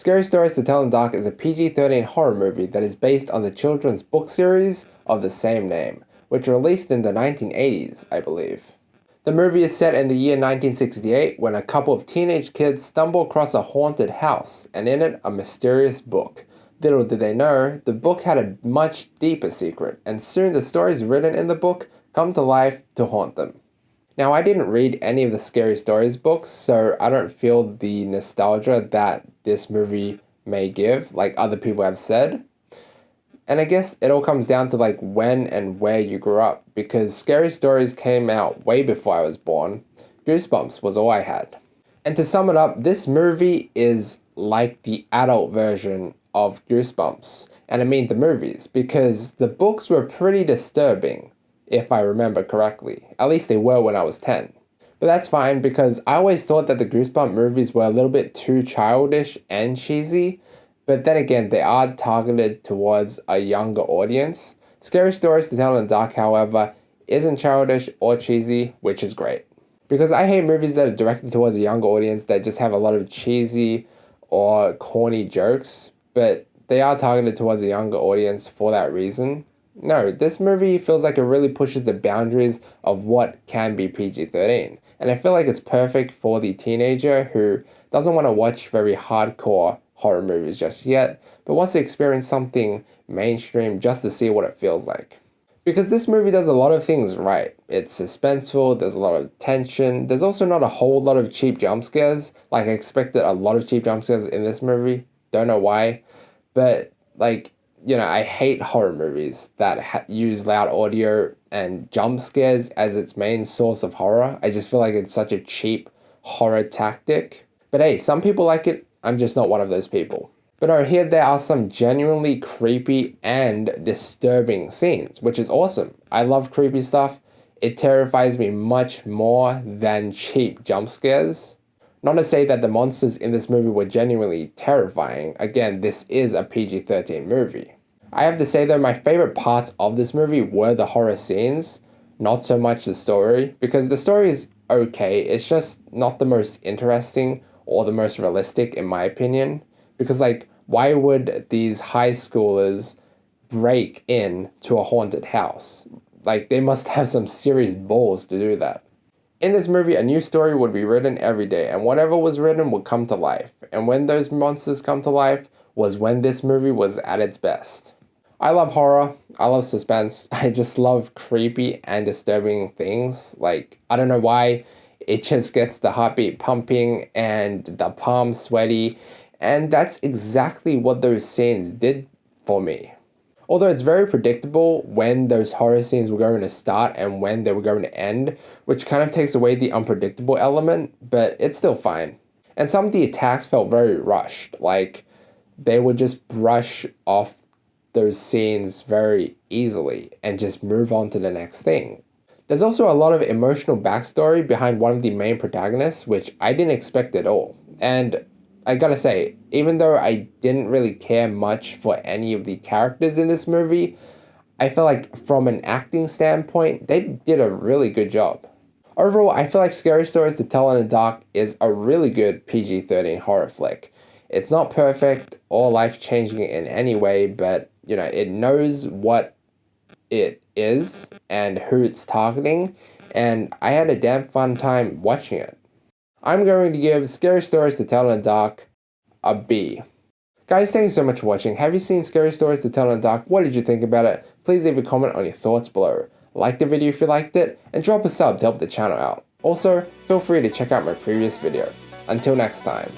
Scary Stories to Tell in the Dark is a PG-13 horror movie that is based on the children's book series of the same name, which released in the 1980s, I believe. The movie is set in the year 1968 when a couple of teenage kids stumble across a haunted house, and in it, a mysterious book. Little did they know, the book had a much deeper secret, and soon the stories written in the book come to life to haunt them. Now, I didn't read any of the Scary Stories books, so I don't feel the nostalgia that this movie may give, like other people have said. And I guess it all comes down to like when and where you grew up, because Scary Stories came out way before I was born. Goosebumps was all I had. And to sum it up, this movie is like the adult version of Goosebumps. And I mean the movies, because the books were pretty disturbing, if I remember correctly. At least they were when I was 10. But that's fine, because I always thought that the Goosebumps movies were a little bit too childish and cheesy. But then again, they are targeted towards a younger audience. Scary Stories to Tell in the Dark, however, isn't childish or cheesy, which is great. Because I hate movies that are directed towards a younger audience that just have a lot of cheesy or corny jokes, but they are targeted towards a younger audience for that reason. No, this movie feels like it really pushes the boundaries of what can be PG-13. And I feel like it's perfect for the teenager who doesn't want to watch very hardcore horror movies just yet, but wants to experience something mainstream just to see what it feels like. Because this movie does a lot of things right. It's suspenseful, there's a lot of tension, there's also not a whole lot of cheap jump scares. Like, I expected a lot of cheap jump scares in this movie, don't know why, but like, you know, I hate horror movies that use loud audio and jump scares as its main source of horror. I just feel like it's such a cheap horror tactic. But hey, some people like it, I'm just not one of those people. But no, here there are some genuinely creepy and disturbing scenes, which is awesome. I love creepy stuff. It terrifies me much more than cheap jump scares. Not to say that the monsters in this movie were genuinely terrifying. Again, this is a PG-13 movie. I have to say though, my favorite parts of this movie were the horror scenes, not so much the story, because the story is okay, it's just not the most interesting or the most realistic in my opinion. Because like, why would these high schoolers break in to a haunted house? Like, they must have some serious balls to do that. In this movie, a new story would be written every day, and whatever was written would come to life. And when those monsters come to life was when this movie was at its best. I love horror, I love suspense, I just love creepy and disturbing things. Like, I don't know why, it just gets the heartbeat pumping and the palms sweaty, and that's exactly what those scenes did for me. Although it's very predictable when those horror scenes were going to start and when they were going to end, which kind of takes away the unpredictable element, but it's still fine. And some of the attacks felt very rushed, like they would just brush off those scenes very easily and just move on to the next thing. There's also a lot of emotional backstory behind one of the main protagonists, which I didn't expect at all. And I gotta say, even though I didn't really care much for any of the characters in this movie, I feel like from an acting standpoint, they did a really good job. Overall, I feel like Scary Stories to Tell in the Dark is a really good PG-13 horror flick. It's not perfect or life-changing in any way, but you know, it knows what it is and who it's targeting, and I had a damn fun time watching it. I'm going to give Scary Stories to Tell in the Dark a B. Guys, thank you so much for watching. Have you seen Scary Stories to Tell in the Dark? What did you think about it? Please leave a comment on your thoughts below. Like the video if you liked it, and drop a sub to help the channel out. Also, feel free to check out my previous video. Until next time.